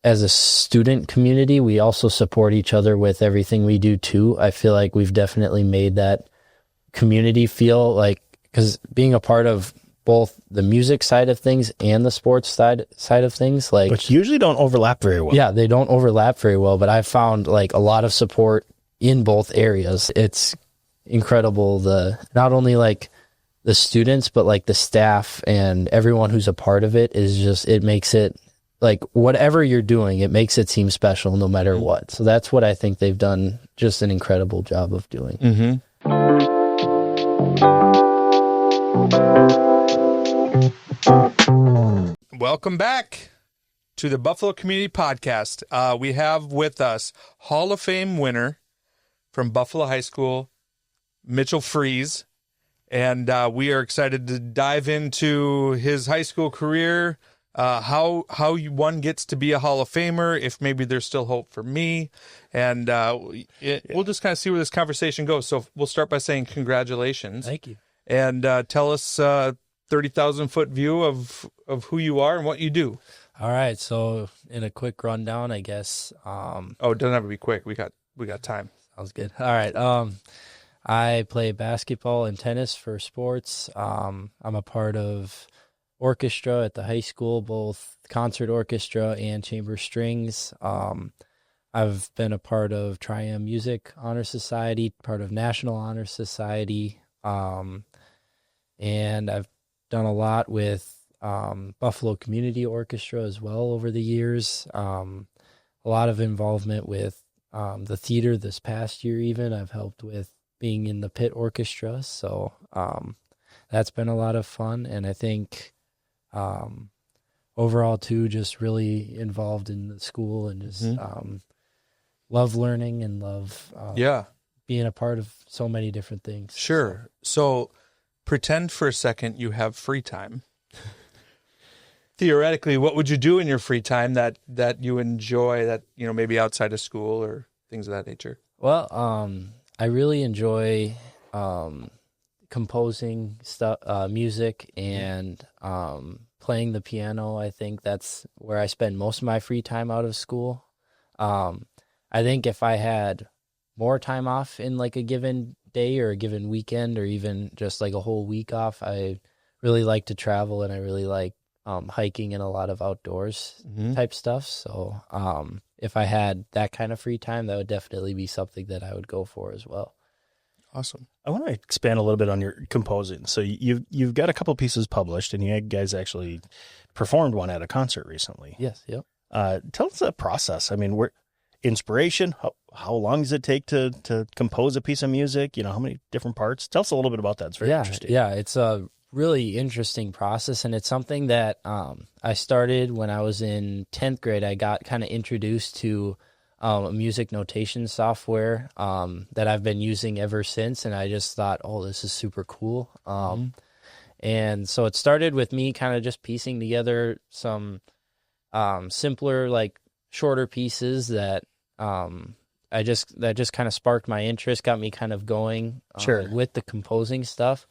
as a student community, we also support each other with everything we do too. I feel like we've definitely made that community feel like, because being a part of both the music side of things and the sports side of things, like, which usually don't overlap very well. Yeah, they don't overlap very well, but I've found like a lot of support in both areas. It's incredible, not only like the students, but like the staff and everyone who's a part of it is just, it makes it like whatever you're doing, it makes it seem special no matter what. So that's what I think they've done just an incredible job of doing. Mm-hmm. Welcome back to the Buffalo Community Podcast. We have with us Hall of Fame winner from Buffalo High School, Mitchell Friesz. And we are excited to dive into his high school career, how one gets to be a Hall of Famer, if maybe there's still hope for me. And we'll just kind of see where this conversation goes. So we'll start by saying congratulations. Thank you. And tell us 30,000-foot view of who you are and what you do. All right. So in a quick rundown, I guess. It doesn't have to be quick. We got time. Sounds good. All right. I play basketball and tennis for sports. I'm a part of orchestra at the high school, both concert orchestra and chamber strings. I've been a part of Tri-Am Music Honor Society, part of National Honor Society, and I've done a lot with Buffalo Community Orchestra as well over the years. A lot of involvement with the theater this past year even. I've helped with being in the pit orchestra, so that's been a lot of fun. And I think overall too, just really involved in the school and just love learning and love being a part of so many different things. Sure. So pretend for a second you have free time. Theoretically, what would you do in your free time that you enjoy, that, you know, maybe outside of school or things of that nature? Well, I really enjoy composing stuff, music, and playing the piano. I think that's where I spend most of my free time out of school. I think if I had more time off in like a given day or a given weekend or even just like a whole week off, I really like to travel, and I really like hiking and a lot of outdoors type stuff. So if I had that kind of free time, that would definitely be something that I would go for as well. Awesome. I want to expand a little bit on your composing. So you've got a couple pieces published, and you guys actually performed one at a concert recently. Yes. Yep. Tell us the process. I mean, inspiration. How long does it take to compose a piece of music? You know, how many different parts? Tell us a little bit about that. It's very interesting. Yeah, it's a really interesting process, and it's something that I started when I was in 10th grade. I got kind of introduced to a music notation software that I've been using ever since, and I just thought, oh, this is super cool. And so it started with me kind of just piecing together some simpler, like shorter pieces that just kind of sparked my interest, got me kind of going with the composing stuff.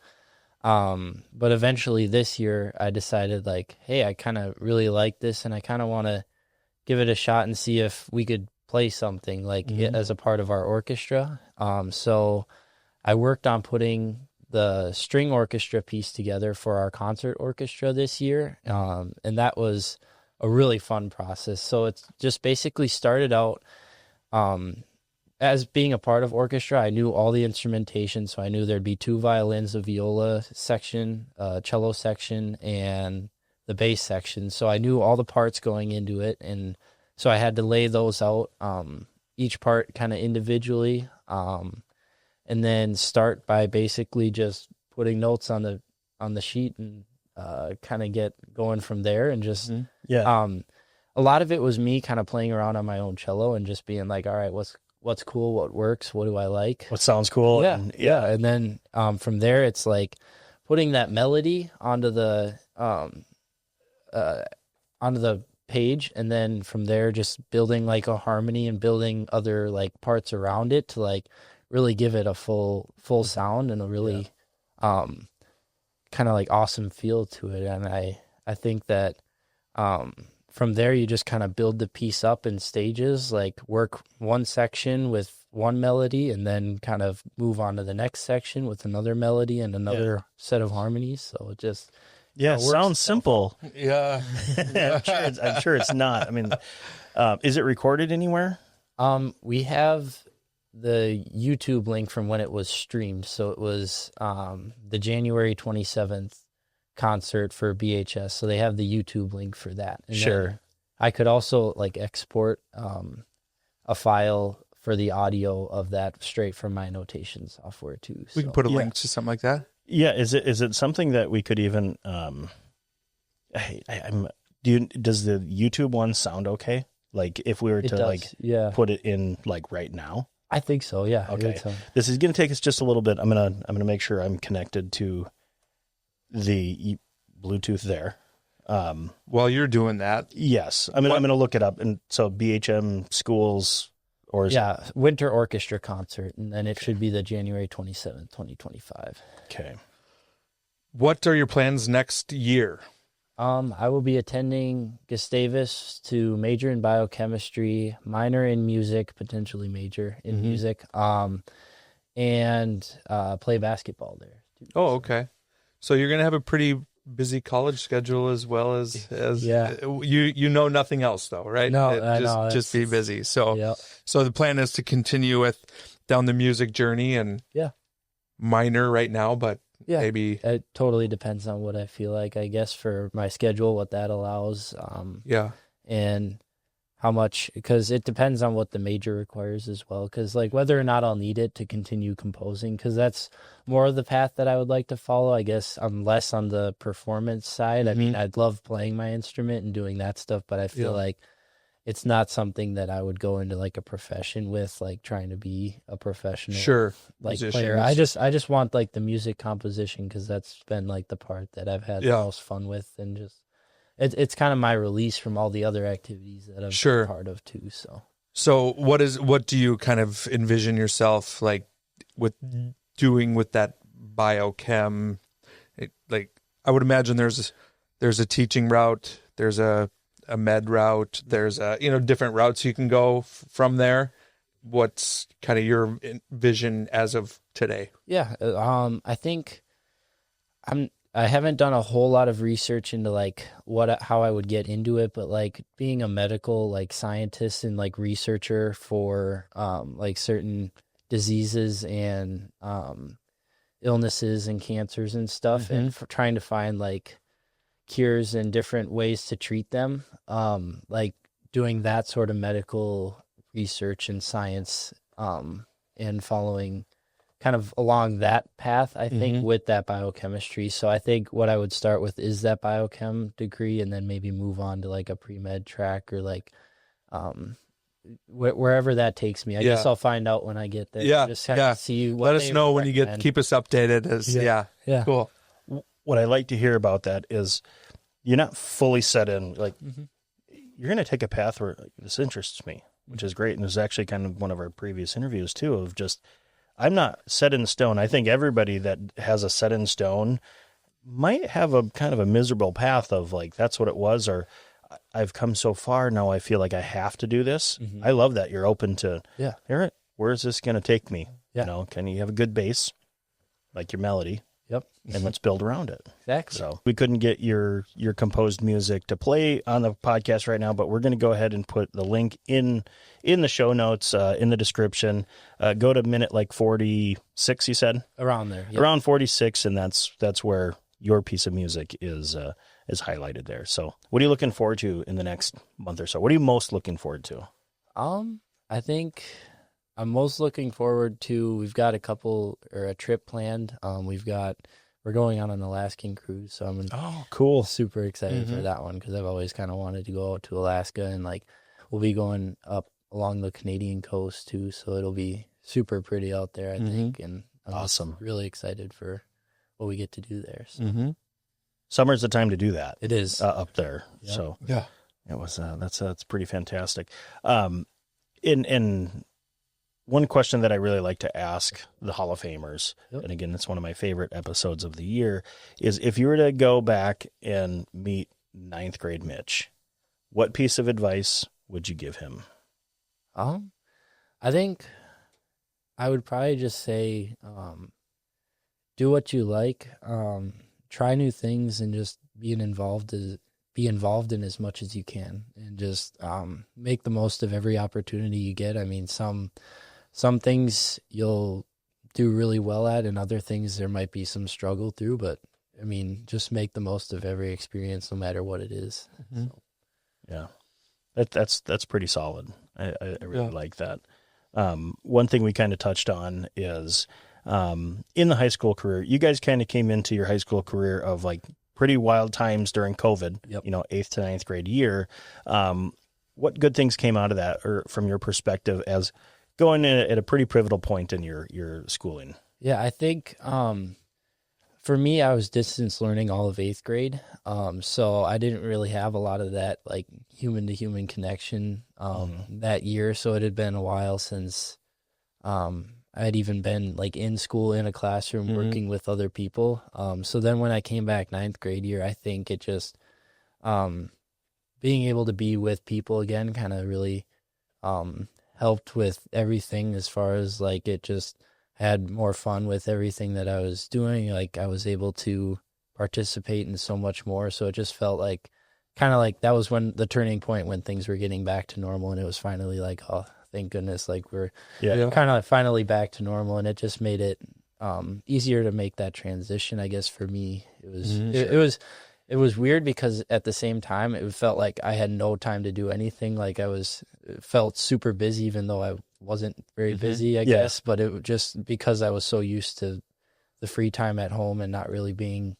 But eventually this year I decided, like, hey, I kind of really like this, and I kind of want to give it a shot and see if we could play something like as a part of our orchestra. So I worked on putting the string orchestra piece together for our concert orchestra this year. And that was a really fun process. So it's just basically started out, as being a part of orchestra, I knew all the instrumentation. So I knew there'd be 2 violins, a viola section, a cello section, and the bass section. So I knew all the parts going into it. And so I had to lay those out, each part kind of individually, and then start by basically just putting notes on the sheet and kind of get going from there. And just a lot of it was me kind of playing around on my own cello and just being like, all right, what's cool, what works, what do I like, what sounds cool. And then from there, it's like putting that melody onto the page, and then from there just building like a harmony and building other like parts around it to like really give it a full sound and a really kind of like awesome feel to it. And I think that from there, you just kind of build the piece up in stages, like work one section with one melody and then kind of move on to the next section with another melody and another set of harmonies. So it just sounds simple. Yeah. I'm sure it's not. I mean, is it recorded anywhere? We have the YouTube link from when it was streamed. So it was the January 27th concert for BHS. So they have the YouTube link for that. And sure. I could also like export a file for the audio of that straight from my notation software too. We can put a link to something like that. Yeah. Is it something that we could even, does the YouTube one sound okay? Like if we were to put it in like right now? I think so. Yeah. Okay. This is going to take us just a little bit. I'm going to make sure I'm connected to the Bluetooth there. While you're doing that. Yes. I'm going to look it up. And so BHM schools or Winter Orchestra concert. And then it should be the January 27th, 2025. Okay. What are your plans next year? I will be attending Gustavus to major in biochemistry, minor in music, potentially major in music, and play basketball there too. Oh, okay. So you're going to have a pretty busy college schedule as well as you know nothing else though, right? No, just be busy. So so the plan is to continue down the music journey and minor right now, but maybe it totally depends on what I feel like, I guess, for my schedule, what that allows. And how much, because it depends on what the major requires as well. Because like whether or not I'll need it to continue composing, because that's more of the path that I would like to follow. I guess I'm less on the performance side. I mean, I'd love playing my instrument and doing that stuff, but I feel like it's not something that I would go into like a profession with, like trying to be a professional player. I just want like the music composition, because that's been like the part that I've had the most fun with, and just it's kind of my release from all the other activities that I've been part of too. So what do you kind of envision yourself like with doing with that biochem? Like I would imagine there's a teaching route, there's a med route, there's different routes you can go from there. What's kind of your vision as of today? I think I haven't done a whole lot of research into like how I would get into it, but like being a medical like scientist and like researcher for like certain diseases and illnesses and cancers and stuff, and for trying to find like cures and different ways to treat them, like doing that sort of medical research and science, and following kind of along that path, I think, with that biochemistry. So I think what I would start with is that biochem degree, and then maybe move on to like a pre-med track, or like wherever that takes me. I guess I'll find out when I get there. Just have to see what let us know when you keep us updated. Cool. What I like to hear about that is you're not fully set in, like you're going to take a path where this interests me, which is great. And it was actually kind of one of our previous interviews too, of just, I'm not set in stone. I think everybody that has a set in stone might have a kind of a miserable path of like, that's what it was, or I've come so far now I feel like I have to do this. I love that you're open to, where is this going to take me? You know, can you have a good base, like your melody? And let's build around it. Exactly. So we couldn't get your composed music to play on the podcast right now, but we're going to go ahead and put the link in the show notes, in the description. Go to minute like 46, you said? Around there. Around 46, and that's where your piece of music is highlighted there. So what are you looking forward to in the next month or so? What are you most looking forward to? I think I'm most looking forward to, we've got a trip planned. We're going on an Alaskan cruise, so I'm cool. Super excited for that one, because I've always kind of wanted to go out to Alaska, and like we'll be going up along the Canadian coast too, so it'll be super pretty out there, I think, and I'm awesome. Really excited for what we get to do there. So. Summer's the time to do that. It is up there. Yep. So it was that's pretty fantastic. In one question that I really like to ask the Hall of Famers, and again, it's one of my favorite episodes of the year, is if you were to go back and meet 9th grade Mitch, what piece of advice would you give him? I think I would probably just say, do what you like, try new things, and just be involved in as much as you can, and just make the most of every opportunity you get. I mean, some things you'll do really well at, and other things there might be some struggle through, but I mean, just make the most of every experience, no matter what it is. Mm-hmm. So. Yeah, that's pretty solid. I really like that. One thing we kind of touched on is in the high school career, you guys kind of came into your high school career of like pretty wild times during COVID, 8th to 9th grade year. What good things came out of that, or from your perspective as going in at a pretty pivotal point in your schooling? Yeah, I think for me, I was distance learning all of 8th grade. So I didn't really have a lot of that like human to human connection that year. So it had been a while since I had even been like in school in a classroom working with other people. So then when I came back 9th grade year, I think it just being able to be with people again kind of really helped with everything, as far as like it just had more fun with everything that I was doing. Like I was able to participate in so much more. So it just felt like kind of like that was when the turning point, when things were getting back to normal, and it was finally like, oh, thank goodness, like we're kind of finally back to normal. And it just made it easier to make that transition, I guess. For me, it was it was weird, because at the same time it felt like I had no time to do anything. Like felt super busy, even though I wasn't very busy, I guess. But it just because I was so used to the free time at home and not really being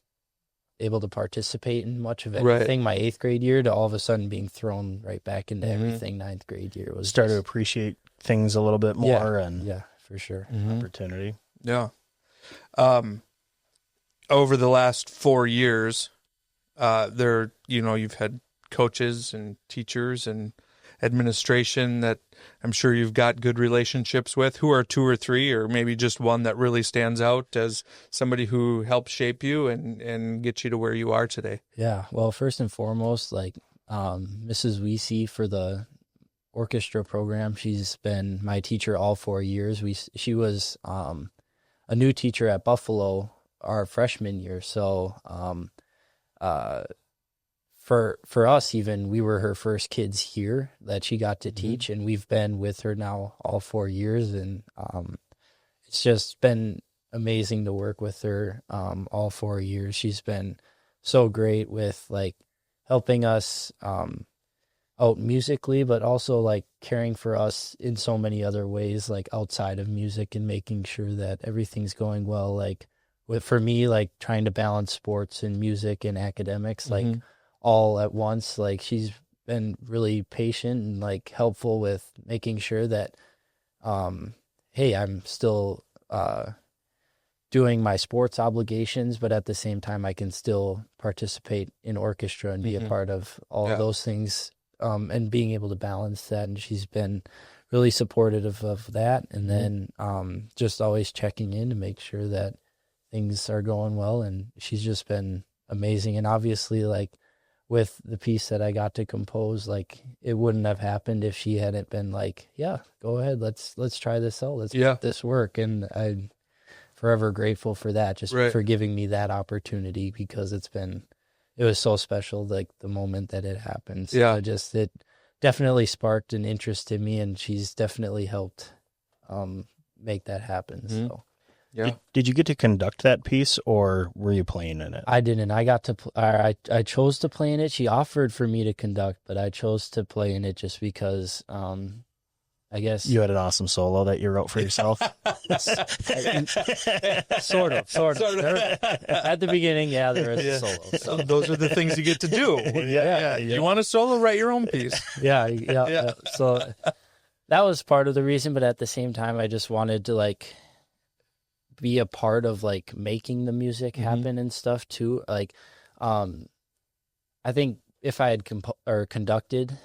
able to participate in much of anything my 8th grade year, to all of a sudden being thrown right back into everything 9th grade year, was start to appreciate things a little bit more. And for sure. Opportunity. Yeah. Over the last 4 years, you've had coaches and teachers and administration that I'm sure you've got good relationships with. Who are 2 or 3, or maybe just one that really stands out as somebody who helped shape you and get you to where you are today? Yeah. Well, first and foremost, like Mrs. Weesey for the orchestra program. She's been my teacher all 4 years. She was a new teacher at Buffalo our freshman year. So for us, even, we were her first kids here that she got to teach, and we've been with her now all 4 years, and it's just been amazing to work with her all 4 years. She's been so great with like helping us out musically, but also like caring for us in so many other ways, like outside of music, and making sure that everything's going well. Like for me, like trying to balance sports and music and academics, like all at once. Like she's been really patient and like helpful with making sure that, hey, I'm still doing my sports obligations, but at the same time I can still participate in orchestra and be a part of all of those things, and being able to balance that. And she's been really supportive of that. And then just always checking in to make sure that things are going well. And she's just been amazing. And obviously, like with the piece that I got to compose, like it wouldn't have happened if she hadn't been like, yeah, go ahead, let's try this out, let's make this work. And I'm forever grateful for that, just for giving me that opportunity, because it was so special, like the moment that it happened. So it definitely sparked an interest in me, and she's definitely helped make that happen. So Did you get to conduct that piece, or were you playing in it? I didn't. I got to. I chose to play in it. She offered for me to conduct, but I chose to play in it just because. I guess you had an awesome solo that you wrote for yourself. Sort of. At the beginning, there was a solo. So those are the things you get to do. You want a solo? Write your own piece. Yeah. So that was part of the reason, but at the same time, I just wanted to like be a part of like making the music happen and stuff too. Like, I think if I had conducted,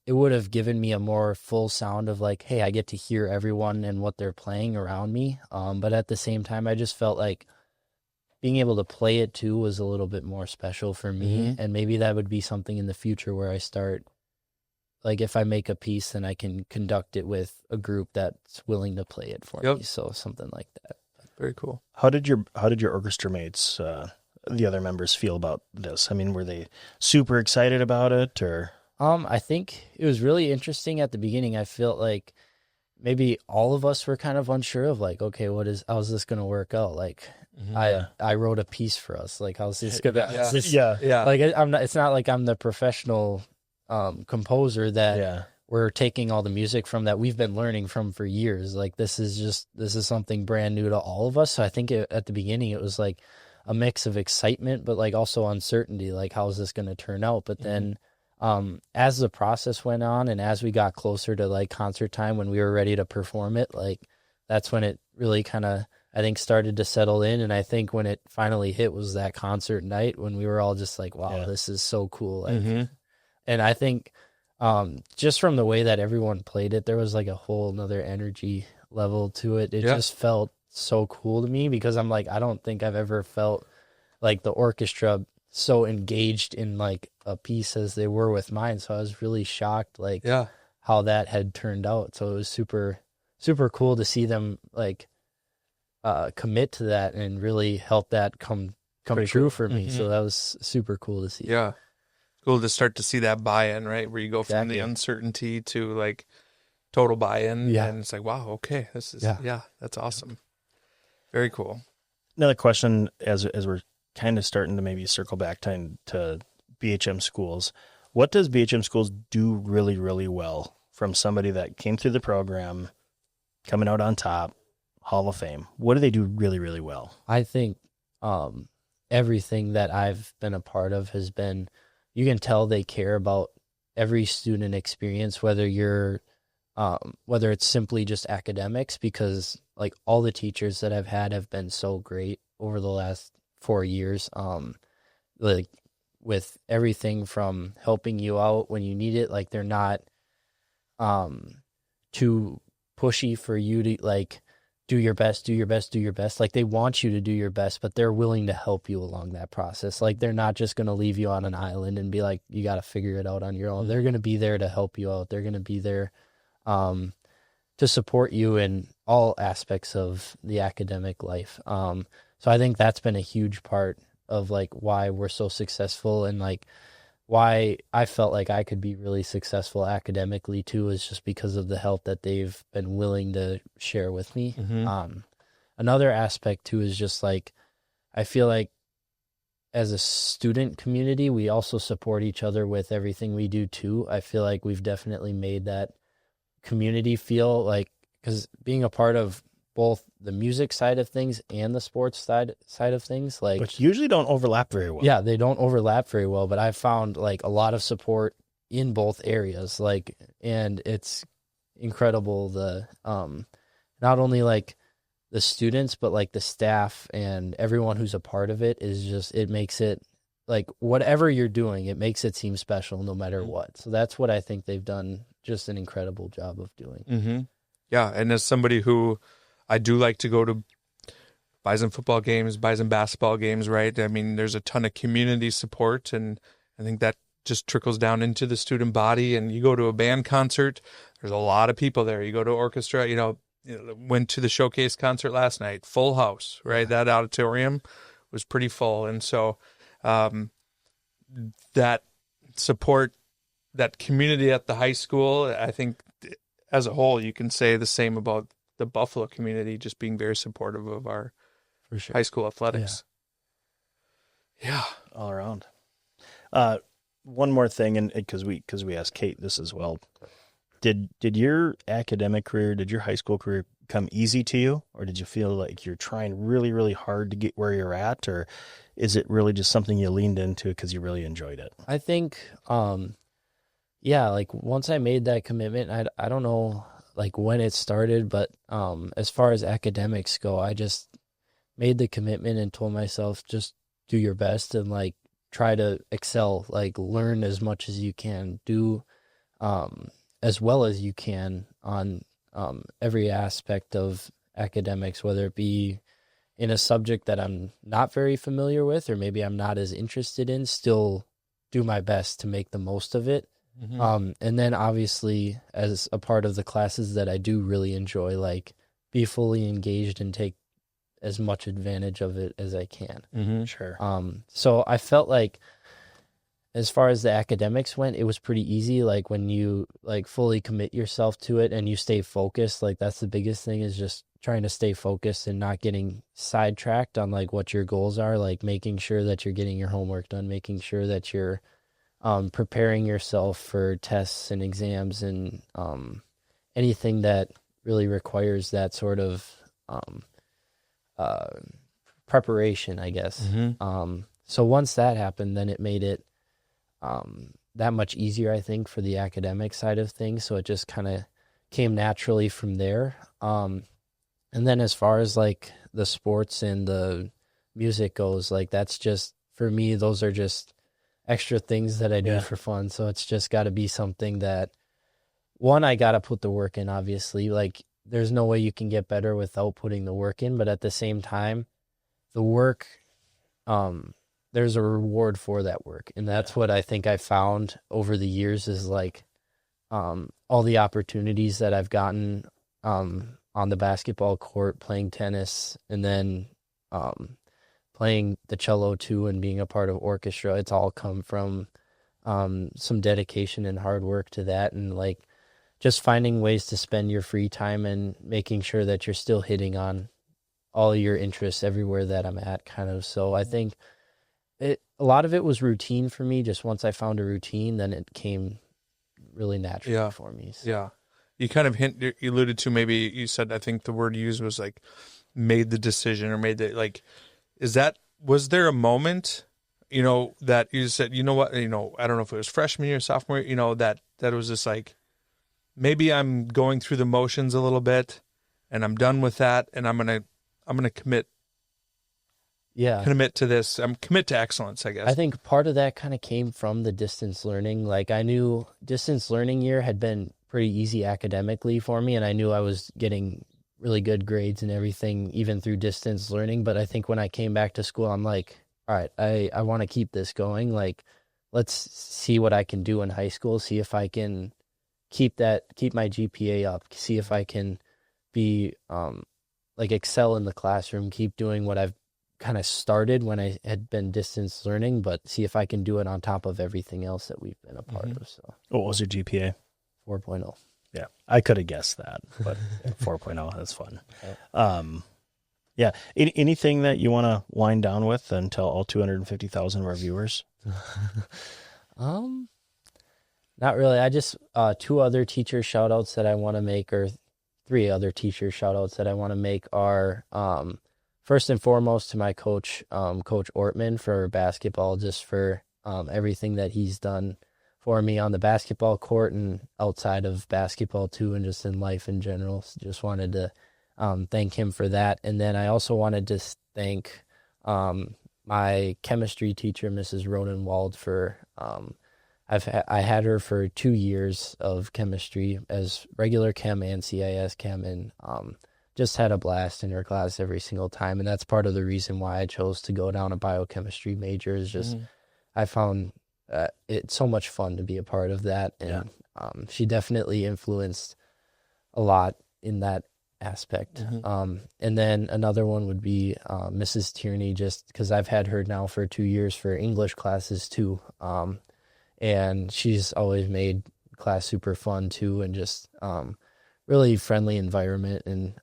it would have given me a more full sound of like, hey, I get to hear everyone and what they're playing around me. But at the same time, I just felt like being able to play it too was a little bit more special for me. And maybe that would be something in the future where I start, like if I make a piece, then I can conduct it with a group that's willing to play it for me. So something like that. Very cool. How did your orchestra mates, the other members, feel about this? I mean, were they super excited about it, or? I think it was really interesting at the beginning. I felt like maybe all of us were kind of unsure of like, okay, how's this going to work out? Like, I wrote a piece for us. Like, how's this going to, like, it's not like I'm the professional composer that we're taking all the music from that we've been learning from for years. Like, this is something brand new to all of us. So I think at the beginning it was like a mix of excitement, but like also uncertainty, like how is this going to turn out? But then as the process went on and as we got closer to like concert time when we were ready to perform it, like that's when it really kind of, I think, started to settle in. And I think when it finally hit was that concert night when we were all just like, wow, this is so cool. Like, and I think just from the way that everyone played it, there was like a whole nother energy level to it. It just felt so cool to me because I'm like, I don't think I've ever felt like the orchestra so engaged in like a piece as they were with mine. So I was really shocked like how that had turned out. So it was super, super cool to see them like commit to that and really help that come true for me. So that was super cool to see. Yeah. Cool to start to see that buy-in, right? Where you go from the uncertainty to like total buy-in. Yeah. And it's like, wow, okay, this is, that's awesome. Very cool. Another question as we're kind of starting to maybe circle back to BHM schools. What does BHM schools do really, really well from somebody that came through the program, coming out on top, Hall of Fame? What do they do really, really well? I think everything that I've been a part of has been, you can tell they care about every student experience, whether it's simply just academics, because like all the teachers that I've had have been so great over the last 4 years. Like with everything from helping you out when you need it, like they're not too pushy for you to like do your best. Like they want you to do your best, but they're willing to help you along that process. Like they're not just going to leave you on an island and be like, you got to figure it out on your own. They're going to be there to help you out. They're going to be there to support you in all aspects of the academic life. So I think that's been a huge part of like why we're so successful and like why I felt like I could be really successful academically too, is just because of the help that they've been willing to share with me. Another aspect too is just like, I feel like as a student community, we also support each other with everything we do too. I feel like we've definitely made that community feel like, because being a part of both the music side of things and the sports side of things, like, which usually don't overlap very well. Yeah, they don't overlap very well, but I've found like a lot of support in both areas, like, and it's incredible. The not only like the students, but like the staff and everyone who's a part of it is just, it makes it like whatever you're doing, it makes it seem special no matter what. So that's what I think they've done just an incredible job of doing. Yeah, and as somebody who I do like to go to Bison football games, Bison basketball games, right? I mean, there's a ton of community support, and I think that just trickles down into the student body. And you go to a band concert, there's a lot of people there. You go to orchestra, went to the showcase concert last night, full house, right? That auditorium was pretty full. And so that support, that community at the high school, I think as a whole, you can say the same about the Buffalo community, just being very supportive of our high school athletics. Yeah. All around. One more thing, and because we asked Kate this as well. Did your academic career, did your high school career come easy to you, or did you feel like you're trying really, really hard to get where you're at, or is it really just something you leaned into because you really enjoyed it? I think, like once I made that commitment, I don't know like when it started, but as far as academics go, I just made the commitment and told myself, just do your best and like try to excel, like learn as much as you can, do as well as you can on every aspect of academics, whether it be in a subject that I'm not very familiar with, or maybe I'm not as interested in, still do my best to make the most of it. And then obviously as a part of the classes that I do really enjoy, like be fully engaged and take as much advantage of it as I can. Sure. So I felt like as far as the academics went, it was pretty easy. Like when you like fully commit yourself to it and you stay focused, like that's the biggest thing, is just trying to stay focused and not getting sidetracked on like what your goals are, like making sure that you're getting your homework done, making sure that you're preparing yourself for tests and exams and anything that really requires that sort of preparation, I guess. So once that happened, then it made it that much easier, I think, for the academic side of things. So it just kind of came naturally from there. And then as far as like the sports and the music goes, like that's just, for me, those are just extra things that I do for fun. So it's just got to be something that, one, I got to put the work in, obviously. Like there's no way you can get better without putting the work in. But at the same time, the work, there's a reward for that work. And that's what I think I found over the years is like all the opportunities that I've gotten on the basketball court, playing tennis, and then playing the cello too and being a part of orchestra. It's all come from some dedication and hard work to that, and like just finding ways to spend your free time and making sure that you're still hitting on all your interests everywhere that I'm at, kind of. So I think a lot of it was routine for me. Just once I found a routine, then it came really naturally for me. So. Yeah. You kind of you alluded to, maybe you said, I think the word you used was like made the decision, or made the, like, was there a moment, that you said, you know what, I don't know if it was freshman year, sophomore year, that it was just like, maybe I'm going through the motions a little bit and I'm done with that. And I'm going to commit to this. Commit to excellence, I guess. I think part of that kind of came from the distance learning. Like I knew distance learning year had been pretty easy academically for me, and I knew I was getting really good grades and everything, even through distance learning. But I think when I came back to school, I'm like, all right, I want to keep this going. Like, let's see what I can do in high school, see if I can keep my GPA up, see if I can be, like excel in the classroom, keep doing what I've kind of started when I had been distance learning, but see if I can do it on top of everything else that we've been a part of. So, what was your GPA? 4.0. Yeah, I could have guessed that, but 4.0, that's fun. Yeah. Anything that you want to wind down with and tell all 250,000 of our viewers? Not really. I just, 2 other teacher shout outs that I want to make, or 3 other teacher shout outs that I want to make are, first and foremost to my coach, Coach Ortman, for basketball, just for everything that he's done for me on the basketball court and outside of basketball too, and just in life in general. So just wanted to thank him for that. And then I also wanted to thank my chemistry teacher, Mrs. Ronenwald, for I had her for 2 years of chemistry as regular chem and CIS chem, and just had a blast in her class every single time. And that's part of the reason why I chose to go down a biochemistry major, is just I found it's so much fun to be a part of that. And she definitely influenced a lot in that aspect. And then another one would be Mrs. Tierney, just because I've had her now for 2 years for English classes too. And she's always made class super fun too, and just really friendly environment. And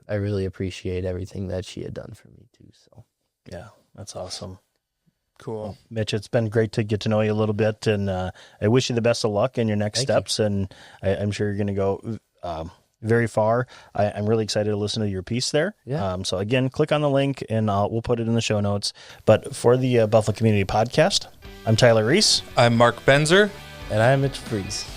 I really appreciate everything that she had done for me too. So yeah, that's awesome. Cool. Well, Mitch, it's been great to get to know you a little bit, and I wish you the best of luck in your next steps. And I'm sure you're going to go very far. I'm really excited to listen to your piece there. Yeah. So again, click on the link, and we'll put it in the show notes. But for the Buffalo Community Podcast, I'm Tyler Reiss. I'm Mark Benzer. And I'm Mitch Friesz.